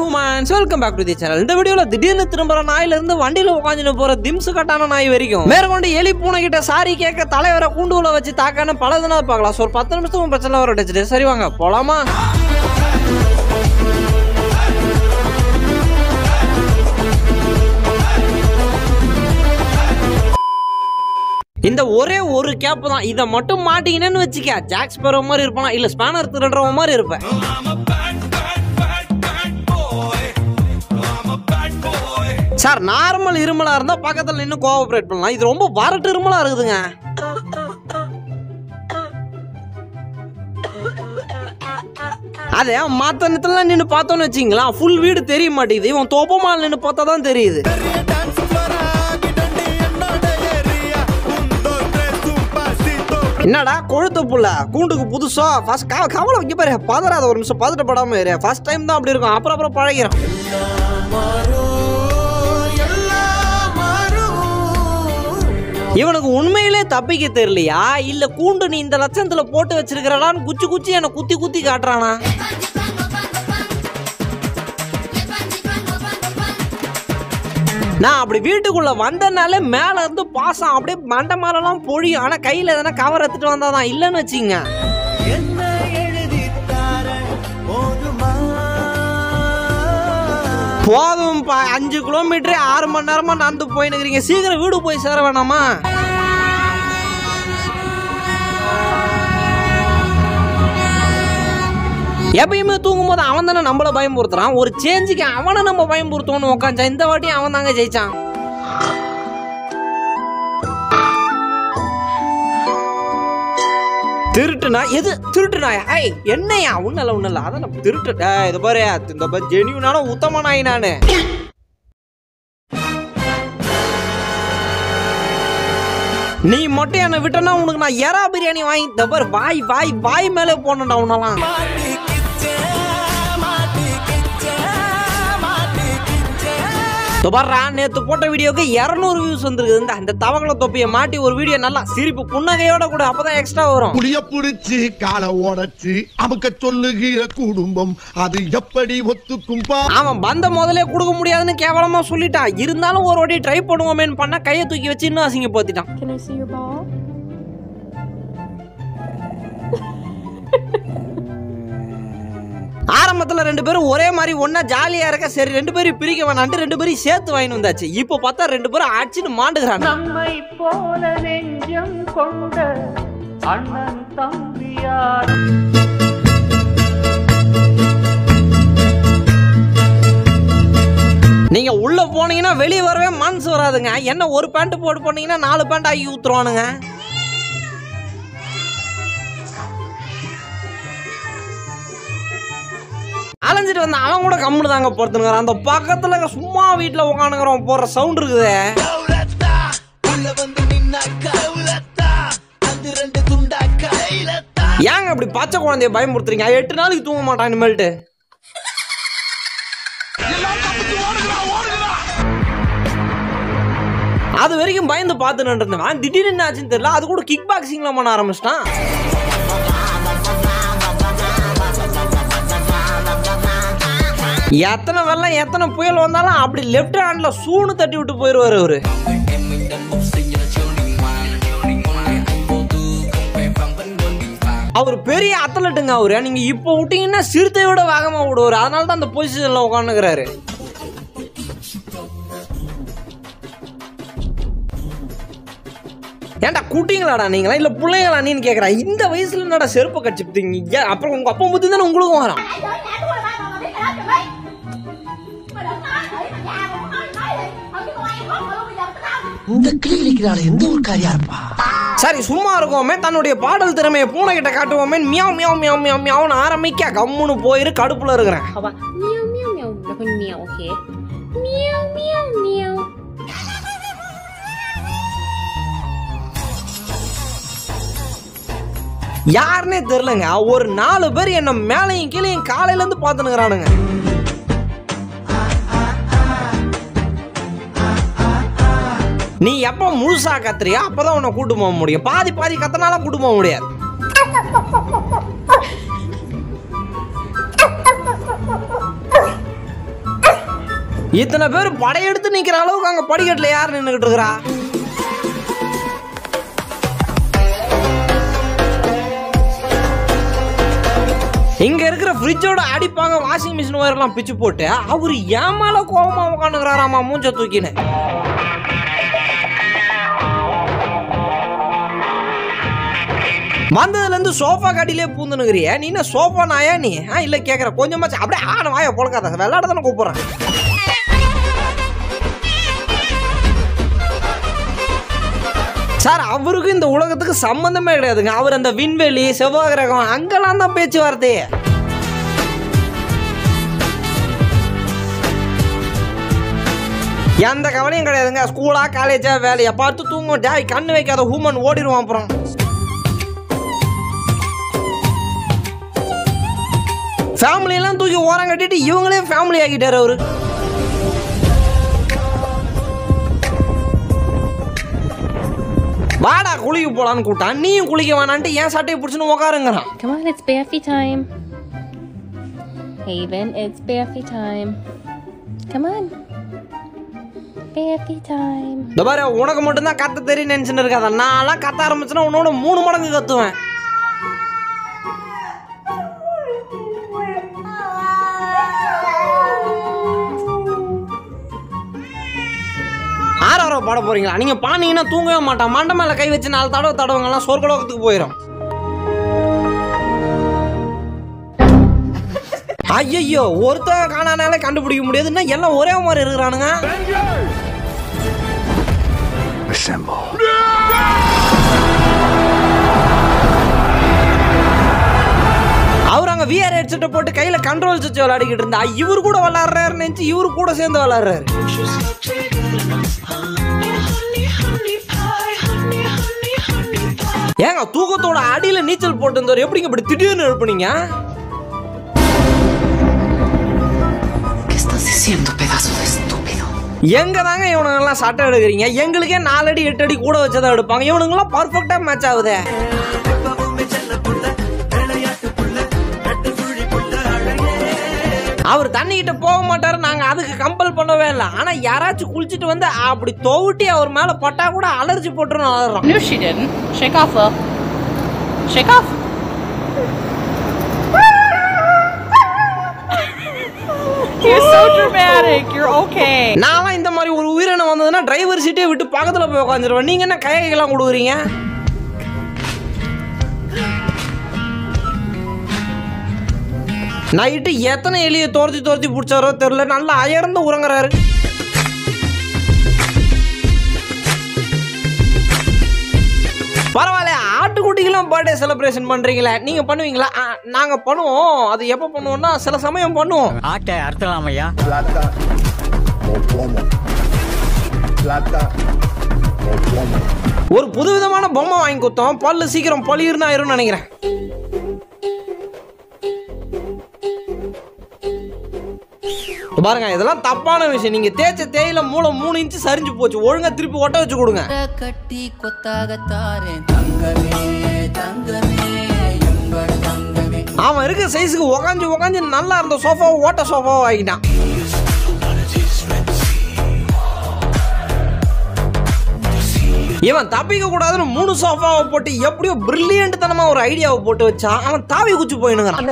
Humans welcome back to the channel. இந்த வீடியோல திடீர்னு திரும்பற நாயில இருந்து வண்டியில உட்கார்ந்து போற திம்சு கட்டான நாய் வரைக்கும் மேற்கொண்டு எலி பூனை கிட்ட சாரி கேட்க தலைவரை கூண்டுல வச்சு தாக்கான பல தினம் பார்க்கலாம். ஒரு 10 நிமிஷத்துக்கு பிரச்சனை வர அடிச்சிட்டு சரி வாங்க போலாமா. இந்த ஒரே ஒரு கேப் தான், இதை மட்டும் மாட்டீங்கன்னு வச்சுக்க ஜாக் ஸ்பேரோ மாதிரி இருப்பான், இல்ல ஸ்பேனர் திருடுற மாதிரி இருப்பேன். சார் நார்மல் இருமலா இருந்தா பக்கத்துல நின்று கோஆபரேட் பண்ணலாம், இது ரொம்ப வரட்டு இருமலா இருக்குதுங்க. அதே மத்த நேரத்துல நின்று பார்த்தோன்னு வச்சிங்களா ஃபுல் வீடு தெரிய மாட்டேங்குது, இவன் தோப்பமால் நின்று பார்த்தா தான் தெரியுது. என்னடா கொழுத்த புள்ள கூண்டுக்கு புதுசா ஃபர்ஸ்ட் கவலை வைக்க பாரு, பதறாத ஒரு நிமிஷம் பதட்டப்படாம இரு, ஃபர்ஸ்ட் டைம் தான் அப்படி இருக்கும், அப்புறம் பழகிறோம். இவனுக்கு உண்மையிலே தப்பிக்க தெரியலையா இல்ல கூண்டு நீ இந்த லட்சத்துல போட்டு வச்சிருக்கிறடான்னு குச்சி குச்சி என்ன குத்தி குத்தி காட்டுறானா? நான் அப்படி வீட்டுக்குள்ள வந்தனாலே மேல இருந்து பாசம் அப்படியே மண்டை மேலாம் பொழியும், ஆனா கையில எதனா கவர் எடுத்துட்டு வந்தாதான், இல்லன்னு வச்சுங்க. போதும் 5 கிலோமீட்டர் 6 மணி நேரமா நடந்து போயினுக்கிறீங்க, சீக்கிரம் வீடு போய் சேர வேணாமா? எப்பயுமே தூங்கும் போது அவன் தானே நம்மள பயம்புறுத்துறான், ஒரு சேஞ்சுக்கு அவனை நம்ம பயம்புறுத்தோன்னு உட்காந்துச்சா, இந்த வாட்டி அவன் தாங்க ஜெயிச்சான். திருட்டுனா எது திருட்டுனாயா? ஐய் என்னையா உன்னல அதான் திருட்டு. இது பாரு இந்த ஜெனியூனான உத்தம நாய் நானு. நீ மட்டும் என்ன விட்டனா உனக்கு நான் எறா பிரியாணி வாங்கி தப்பாரு, வாய் வாய் வாய் மேலே போனடா உன்னலாம். நேத்து போட்ட வீடியோக்கு 200 வியூஸ் வந்துருக்கு. இந்த தவங்கள தொப்பியை மாட்டி ஒரு வீடியோ நல்லா சிரிப்பு புன்னகையோட கூட, அப்பதான் எக்ஸ்ட்ரா வரும். புளிய புடிச்சு கால ஓடச்சு அமுக்க சொல்லுகிற குடும்பம் அது எப்படி ஒத்துக்கும்பா? அவன் பந்த முதலே கொடுக்க முடியாதுன்னு கேவலமா சொல்லிட்டான், இருந்தாலும் ஒரு வாட்டி ட்ரை பண்ணுவோமேன்னு பண்ணா கையை தூக்கி வச்சு இன்னும் அசிங்க போத்திட்டான். ஆரம்பத்துல 2 பேரும் ஒரே மாதிரி ஒன்னா ஜாலியா இருக்க, சரி 2 பேரும் பிரிக்க வேணான்ட்டு 2 பேரும் சேர்த்து வாங்கி வந்தாச்சு. இப்போ பார்த்தா 2 பேரும் அடிச்சுட்டு மாண்டுகிறாங்க. நம்மை போல நெஞ்சம் கொண்ட அண்ணன் தம்பியார். நீங்க உள்ள போனீங்கன்னா வெளியே வரவே மனசு வராதுங்க. என்ன ஒரு பேண்ட் போட்டு போனீங்கன்னா 4 பேண்ட் ஆகி ஊத்துருவானுங்க. அலைஞ்சிட்டு வந்த அவன் கூட கம்முனு தாங்க பொறுத்துனுங்கிறான். அந்த பக்கத்துல சும்மா வீட்டுல உட்காந்துக்கிறோம் போற சவுண்ட் இருக்குது. ஏங்க அப்படி பச்சை குழந்தைய பயமுறுத்துறீங்க? 8 நாளைக்கு தூங்க மாட்டான் இனிமேல்ட்டு. அது வரைக்கும் பயந்து பார்த்துன்னு இருந்தேன், திடீர்னு என்ன ஆச்சுன்னு தெரியல, அது கூட கிக் பாக்ஸிங்ல பண்ண ஆரம்பிச்சிட்டான். எத்தனை வெள்ளம் எத்தனை புயல் வந்தாலும் அப்படி லெப்ட் ஹேண்ட்ல சூனு தட்டி விட்டு போயிருவாரு அவரு. அவர் பெரிய அத்லட்டுங்க அவரு, நீங்க இப்ப விட்டீங்கன்னா சிறுத்தையோட வேகமா விடுவாரு, அதனால தான் அந்த பொசிஷன்ல உட்காந்துக்கிறாரு. ஏன்டா குட்டிங்களாடா நீங்களா இல்ல பிள்ளைங்களா நீன்னு கேக்குறேன். இந்த வயசுல என்னடா செருப்பு கடிச்சுட்டீங்க, அப்புறம் உங்க அப்பா புத்தி தானே உங்களுக்கும் வரும். இந்த கிளிக்கிறாள் எந்த ஒரு காரியா இருப்பா? சரி சும்மா இருக்கோமே, தன்னுடைய பாடல் திறமையை பூனை கிட்ட காட்டுவோமே, மியாவ் மியாவ் மியாவ் மியாவ் மியாவ்னு ஆரம்பிக்க கம்முன்னு போயிரு, கடுப்புல இருக்கிறேன். யாருன்னே தெரியலங்க, ஒரு 4 பேர் என்ன மேலையும் கீழையும் காலையில இருந்து பாத்துனுக்குறானுங்க. நீ எப்ப முழுசா கத்துறியா அப்பதான் உன்னை கூட்டு போக முடியும், பாதி பாதி கத்தனால கூட்டு போக முடியாது. இத்தனை பேர் படையெடுத்து நிக்கிற அளவுக்கு அங்க படிக்கட்டுல யார் நின்னுகிட்டு இருக்கிறா? இங்க இருக்கிற ஃப்ரிட்ஜோட அடிப்பாங்க வாஷிங் மிஷின் ஒயர்லாம் பிச்சு போட்டு அவரு ஏமால கோபமா உட்காந்துக்கிறாராமா மூஞ்ச தூக்கின்னு. வந்ததுல இருந்து சோஃபா கட்டிலே பூந்துனுக்கிறிய நீ என்ன சோஃபா நாயா நீ? இல்ல கேக்குற கொஞ்சமாச்சு அப்படியே ஆன வாய பொழக்காத விளையாட தானே கூப்பிடுறேன். சார் அவருக்கு இந்த உலகத்துக்கு சம்பந்தமே கிடையாதுங்க. அவர் அந்த விண்வெளி செவ்வாய் கிரகம் அங்கெல்லாம் தான் பேச்சுவார்த்தையே. எந்த கவலையும் கிடையாதுங்க. ஸ்கூலா காலேஜா வேலையா பார்த்து தூங்கும். டேய் கண்ணு வைக்காத ஹூமன் ஓடிடுவான். அப்புறம் ஃபேமிலி எல்லாம் தூக்கி ஓரம் கட்டிட்டு இவங்களே ஃபேமிலி ஆகிட்டாரு அவரு. வாடா குளிக்க போலான்னு கூட்டான். நீயும் குளிக்க வேணான்ட்டு ஏன் சட்டையை பிடிச்சுன்னு உட்காருங்கிறான். Come on, it's bare feet time. Haven, it's bare feet time. Come on. Bare feet time. இந்த பாரு உனக்கு மட்டும்தான் கத்த தெரியும் நினைச்சுன்னு இருக்காத. நான்லாம் கத்த ஆரம்பிச்சுன்னா உன்னோட 3 மடங்கு கத்துவேன். ஆறாரோ பாட போறீங்களா? நீங்க பானீங்கன்னா தூங்கவே மாட்டான். மண்டை மேல கை வச்சு 4 தடவை தடவைங்கலாம் சொர்க்கலோகத்துக்கு போயிடும். ஐயோ ஒருத்தர் காணானால கண்டுபிடிக்க முடியாதுன்னா எல்லாம் ஒரே மாதிரி இருக்கிறானுங்க. அவர் அங்க VR ஹெட்செட்டை போட்டு கையில கண்ட்ரோல் சுவிட்ச் விளையாடிக்கிட்டு இருந்தா இவர் கூட விளையாடுறாரு நினைச்சு இவரு கூட சேர்ந்து விளையாடுறாரு. ஏங்க தூக்கத்தோட அடியில நீச்சல் போட்டு இருந்தவர் எப்படிங்க இப்படி திடீர்னு எழுப்புனீங்க? எங்க தாங்க இவனுங்க எல்லாம் சட்டை எடுக்கிறீங்க? எங்களுக்கே 4 அடி 8 அடி கூட வச்சதான் எடுப்பாங்க. இவனுங்க எல்லாம் பர்ஃபெக்டா மேட்ச் ஆகுதே. அவர் தண்ணி கிட்ட போக மாட்டாரு. நாங்க அதுக்கு கம்பல் பண்ணவே இல்லை. ஆனா யாராச்சும் குளிச்சுட்டு வந்து அப்படி தோவுட்டி அவர் மேல பட்டா கூட அலர்ஜி போட்டுரும். No, she didn't. Shake off, Will. Shake off. You're so dramatic. You're okay. நான் இந்த மாதிரி ஒரு உயிரினம் வந்ததுன்னா டிரைவர் சீட்டே விட்டு பக்கத்துல போய் உட்காந்துருவேன். நீங்க என்ன கையெல்லாம் கொடுக்குறீங்க? நைட்டு எத்தனை எலியை தோர்த்தி பிடிச்சாரோ தெரியல. நல்லா அயர்ந்து உறங்குறாரு. பரவாயில்ல ஆட்டுக்குட்டிக்கெல்லாம் பர்த்டே செலிப்ரேஷன் பண்றீங்களா? நீங்க பண்ணுவீங்களா? நாங்க பண்ணுவோம். அது எப்ப பண்ணுவோம்னா சில சமயம் பண்ணுவோம். ஆட்டை அறுத்தலாம் ஐயா. ஒரு புதுவிதமான பொம்மை வாங்கி கொடுத்தோம். பல்லு சீக்கிரம் பழியிருன்னு ஆயிரும்னு நினைக்கிறேன். பாருங்க இதெல்லாம் தப்பான விஷயம். நீங்க தேய்ச்ச தேயில மூளை 3 இன்ச்சு சரிஞ்சு போச்சு. ஒழுங்கா திருப்பி ஒட்ட வச்சு கொடுங்க. கட்டி கொத்தாகத்தாரே தங்கமே தங்கமே எங்கள் தங்கமே. அவன் இருக்க சைஸுக்கு உக்காஞ்சு நல்லா இருந்த சோஃபாவை ஓட்ட சோஃபாவை ஆகிட்டான். இவன் தப்பிக்க கூடாதுன்னு 3 சோஃபாவை போட்டு எப்படியோ பிரில்லியன்ட் தனமா ஒரு ஐடியாவை போட்டு வச்சா அவன் தாவி குச்சி போயினுங்கிறான்.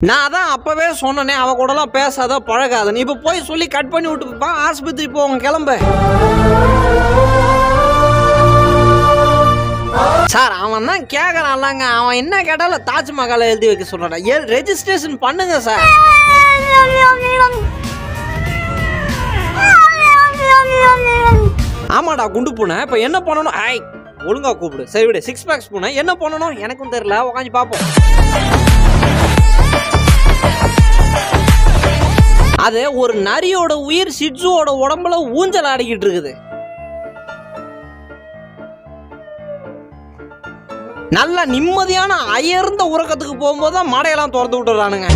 நான் தான் அப்பவே சொன்னனே அவ கூட எல்லாம் பேசாத பழகாதன்னு. இப்ப போய் சொல்லி கட் பண்ணி விட்டு ஆஸ்பத்திரி போங்க கிளம்ப. சார் அவன் தான் கேக்குறான்லங்க. அவன் என்ன கேட்டாலும் தாஜ்மஹாலை எழுதி வைக்க சொல்றான். ரெஜிஸ்ட்ரேஷன் பண்ணுங்க சார். ஆமாடா குண்டு பூனை. இப்ப என்ன பண்ணணும்? ஒழுங்கா கூப்பிடு. சரி விடு. 6 பேக்ஸ் பூனை என்ன பண்ணணும் எனக்கும் தெரியல. உட்காந்து பாப்போம். அது ஒரு நரியோட உயிர் சிட்சுவோட உடம்புல ஊஞ்சல் ஆடிக்கிட்டு இருக்குது. நல்ல நிம்மதியான அயர்ந்த உறக்கத்துக்கு போகும்போது தான் மடையெல்லாம் திறந்து விட்டுறானுங்க.